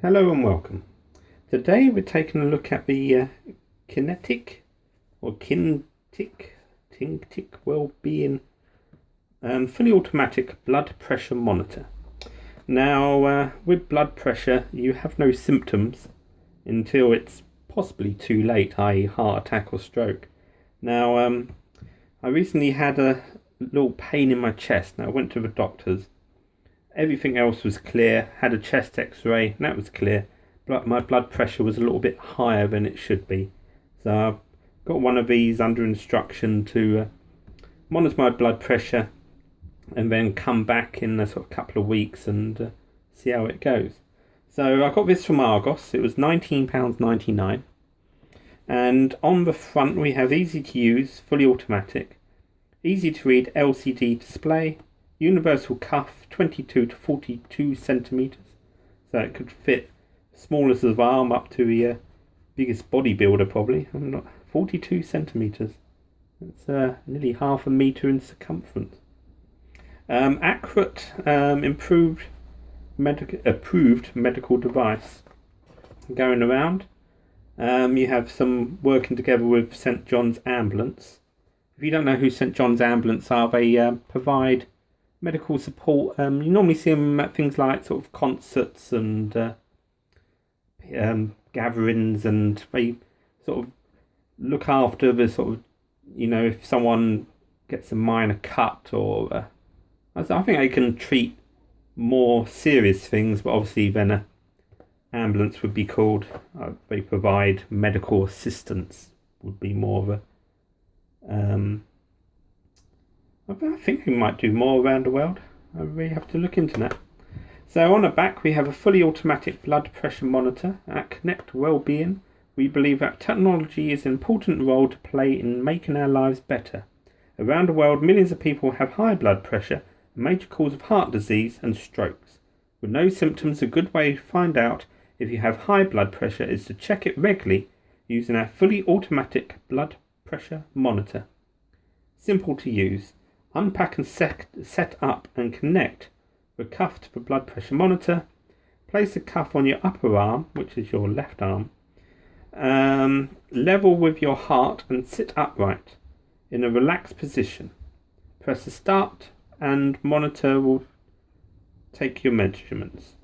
Hello and welcome. Today we're taking a look at the Kinetik Wellbeing fully automatic blood pressure monitor. Now, with blood pressure, you have no symptoms until it's possibly too late, i.e. heart attack or stroke. Now, I recently had a little pain in my chest. Now, I went to the doctors. Everything else was clear, had a chest x-ray, and that was clear, but my blood pressure was a little bit higher than it should be. So I've got one of these under instruction to monitor my blood pressure and then come back in a sort of couple of weeks and see how it goes. So I got this from Argos. It was £19.99, and on the front we have easy to use, fully automatic, easy to read LCD display, universal cuff, 22 to 42 centimeters, so it could fit smallest of arm up to the biggest bodybuilder probably. 42 centimeters. It's nearly half a meter in circumference. Accurate, approved medical device. Going around, you have some working together with St John's Ambulance. If you don't know who St John's Ambulance are, they provide medical support. You normally see them at things like sort of concerts and gatherings, and they sort of look after the sort of, if someone gets a minor cut or I think they can treat more serious things, but obviously then an ambulance would be called. They provide medical assistance, would be more of a I think we might do more around the world. I really have to look into that. So on the back we have a fully automatic blood pressure monitor. At Kinetik Wellbeing, we believe that technology is an important role to play in making our lives better. Around the world, millions of people have high blood pressure, a major cause of heart disease and strokes. With no symptoms, a good way to find out if you have high blood pressure is to check it regularly using our fully automatic blood pressure monitor. Simple to use. Unpack and set up and connect the cuff to the blood pressure monitor. Place the cuff on your upper arm, which is your left arm. Level with your heart and sit upright in a relaxed position. Press the start and monitor will take your measurements.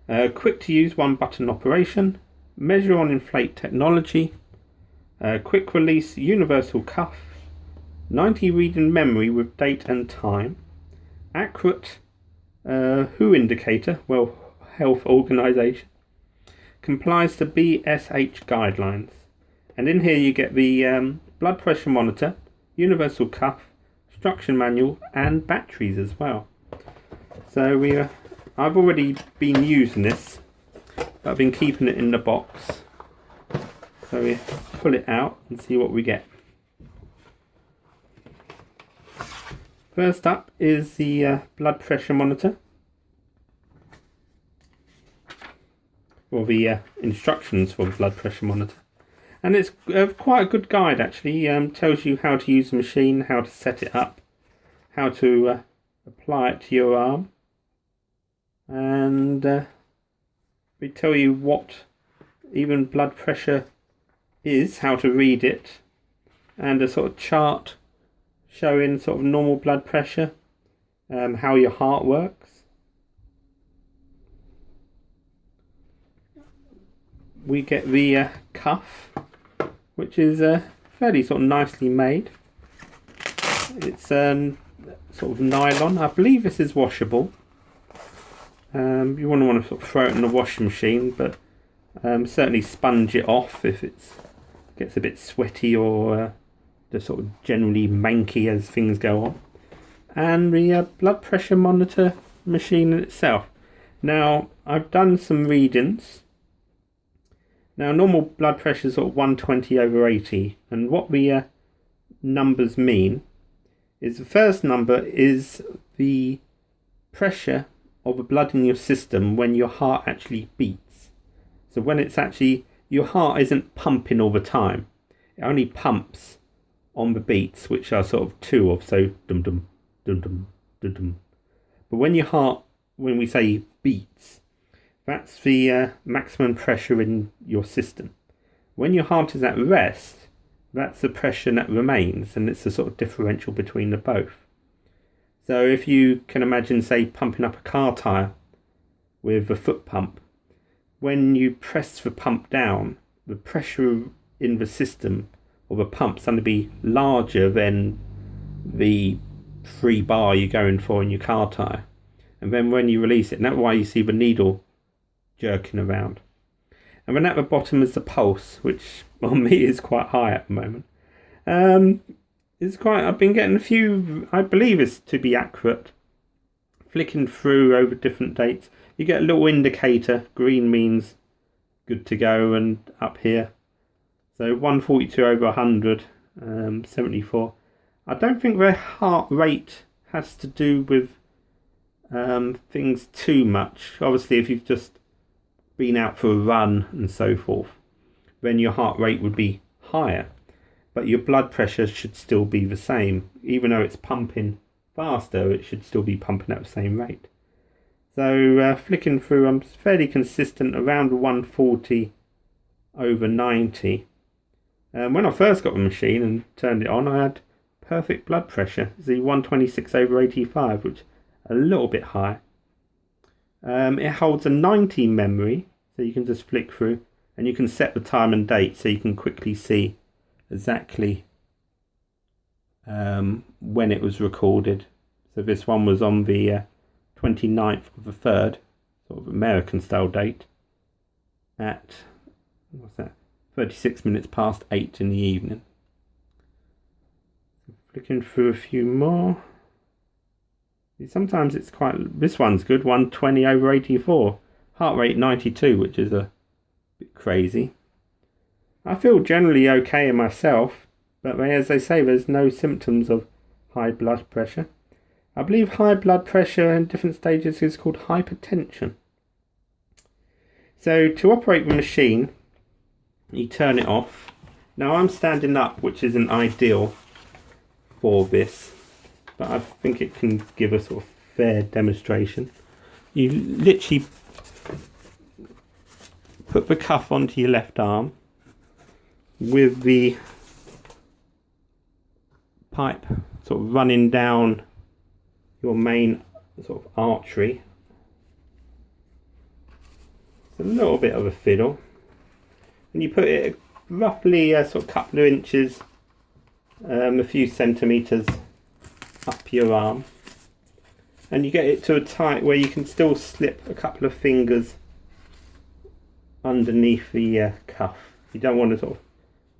Quick to use one button operation. Measure on inflate technology. Quick release universal cuff. 90 reading memory with date and time. Accurate WHO indicator, World Health Organization. Complies to BSH guidelines. And in here you get the blood pressure monitor, universal cuff, instruction manual and batteries as well. So I've already been using this, but I've been keeping it in the box. So we pull it out and see what we get. First up is the blood pressure monitor, or the instructions for the blood pressure monitor, and it's quite a good guide actually. Tells you how to use the machine, how to set it up, how to apply it to your arm, and we tell you what even blood pressure is, how to read it, and a sort of chart showing sort of normal blood pressure, how your heart works. We get the cuff, which is fairly sort of nicely made. It's sort of nylon. I believe this is washable. You wouldn't want to sort of throw it in the washing machine, but certainly sponge it off if it gets a bit sweaty or just sort of generally manky as things go on. And the blood pressure monitor machine in itself. Now I've done some readings. Now normal blood pressure is sort of 120/80, and what the numbers mean is the first number is the pressure of the blood in your system when your heart actually beats. So when it's actually, your heart isn't pumping all the time, it only pumps on the beats, which are sort of two of, so dum dum dum dum dum dum. But when your heart, when we say beats, That's the maximum pressure in your system. When your heart is at rest, that's the pressure that remains, and it's a sort of differential between the both. So if you can imagine, say, pumping up a car tyre with a foot pump, when you press the pump down, the pressure in the system of a pump is going to be larger than the free bar you're going for in your car tyre. And then when you release it, and that's why you see the needle jerking around. And then at the bottom is the pulse, which on me is quite high at the moment. I've been getting a few, I believe it's to be accurate, flicking through over different dates. You get a little indicator. Green means good to go, and up here. So 142 over 100, 74. I don't think their heart rate has to do with things too much. Obviously, if you've just been out for a run and so forth, then your heart rate would be higher. But your blood pressure should still be the same. Even though it's pumping faster, it should still be pumping at the same rate. So flicking through, I'm fairly consistent around 140 over 90. When I first got the machine and turned it on, I had perfect blood pressure. The 126 over 85, which is a little bit high. It holds a 90 memory, so you can just flick through, and you can set the time and date so you can quickly see exactly when it was recorded. So this one was on the 29th of the 3rd, sort of American style date, at, what's that, 36 minutes past 8 in the evening. Flicking through a few more. Sometimes it's quite, this one's good, 120 over 84. Heart rate 92, which is a bit crazy. I feel generally okay in myself, but as they say, there's no symptoms of high blood pressure. I believe high blood pressure in different stages is called hypertension. So to operate the machine, you turn it off. Now I'm standing up, which isn't ideal for this, but I think it can give a sort of fair demonstration. You literally put the cuff onto your left arm with the pipe sort of running down your main sort of artery. It's a little bit of a fiddle, and you put it roughly a sort of couple of inches, a few centimeters up your arm, and you get it to a tight where you can still slip a couple of fingers underneath the cuff. You don't want to sort of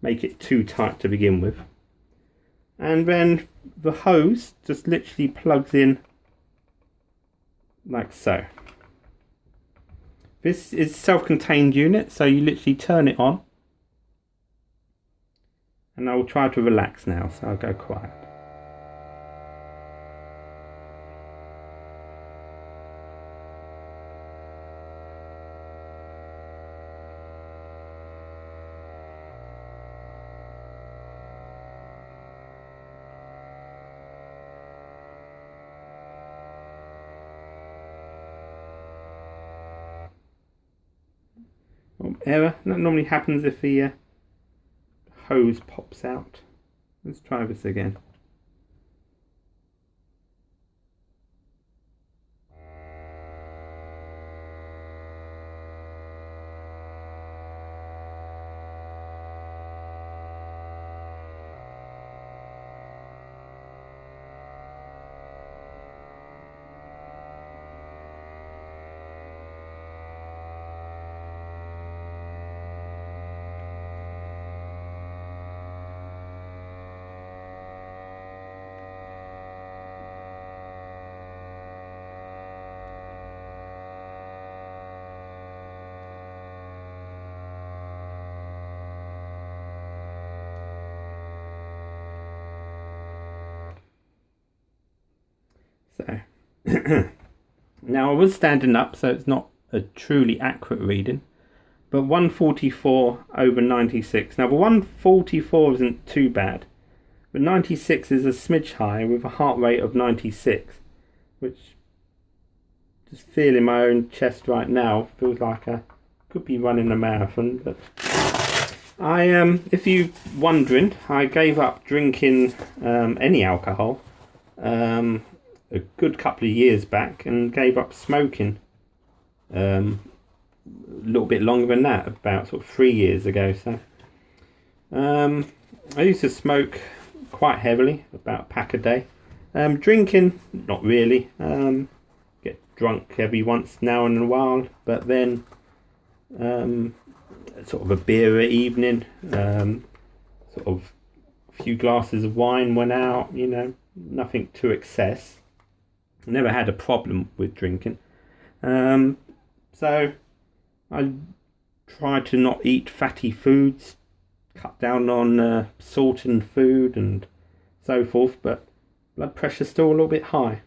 make it too tight to begin with. And then the hose just literally plugs in like so. This is a self-contained unit, so you literally turn it on. And I will try to relax now, so I'll go quiet. Error. That normally happens if the hose pops out. Let's try this again. So now I was standing up, so it's not a truly accurate reading, but 144 over 96. Now the 144 isn't too bad, but 96 is a smidge high with a heart rate of 96, which just feeling my own chest right now. Feels like I could be running a marathon. But if you're wondering, I gave up drinking any alcohol a good couple of years back, and gave up smoking a little bit longer than that, about sort of 3 years ago. So I used to smoke quite heavily, about a pack a day. Drinking, not really. Get drunk every once now and a while, but then sort of a beer at evening, sort of a few glasses of wine went out, nothing to excess. Never had a problem with drinking. So I try to not eat fatty foods, cut down on salt in food and so forth, but blood pressure's still a little bit high.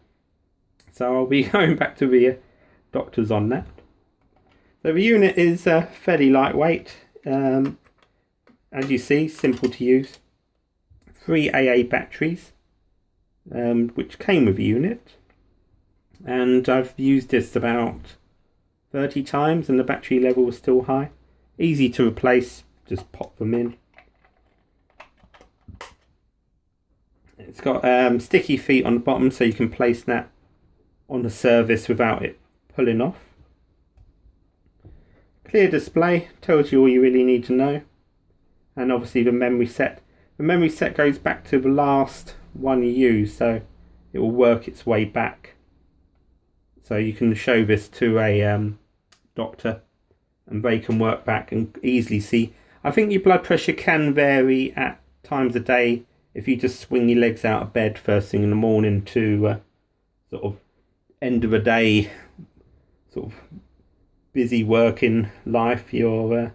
So I'll be going back to the doctors on that. So the unit is fairly lightweight. As you see, simple to use. 3 AA batteries, which came with the unit. And I've used this about 30 times and the battery level was still high. Easy to replace, just pop them in. It's got sticky feet on the bottom, so you can place that on the surface without it pulling off. Clear display, tells you all you really need to know. And obviously the memory set. The memory set goes back to the last one you used, so it will work its way back. So you can show this to a doctor and they can work back and easily see. I think your blood pressure can vary at times of day if you just swing your legs out of bed first thing in the morning to sort of end of a day, sort of busy working life, your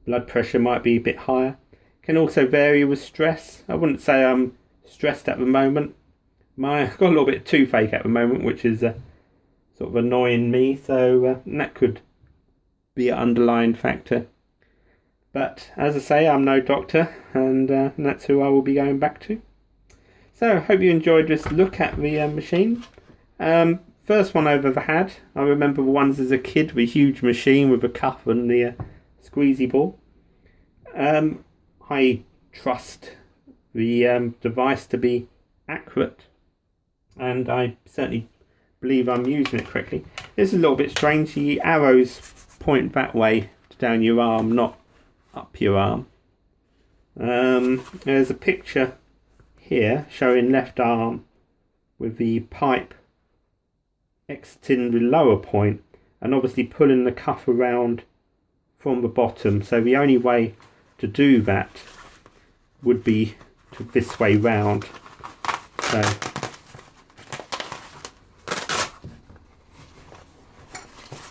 blood pressure might be a bit higher. Can also vary with stress. I wouldn't say I'm stressed at the moment. I've got a little bit of toothache at the moment, which is sort of annoying me, so that could be an underlying factor. But as I say, I'm no doctor, and that's who I will be going back to. So I hope you enjoyed this look at the machine. First one I've ever had. I remember the ones as a kid, the huge machine with a cuff and the squeezy ball. I trust the device to be accurate, and I certainly believe I'm using it correctly. It's a little bit strange. The arrows point that way down your arm, not up your arm. There's a picture here showing left arm with the pipe exiting the lower point and obviously pulling the cuff around from the bottom. So the only way to do that would be to this way round. So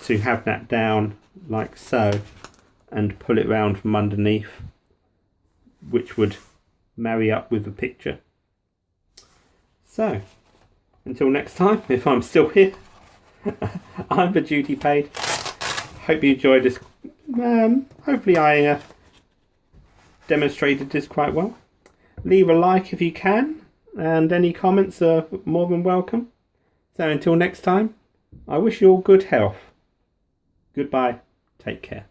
to have that down like so and pull it round from underneath, which would marry up with the picture. So until next time, if I'm still here, I'm the duty paid. Hope you enjoyed this. Hopefully I demonstrated this quite well. Leave a like if you can, and any comments are more than welcome. So until next time, I wish you all good health. Goodbye. Take care.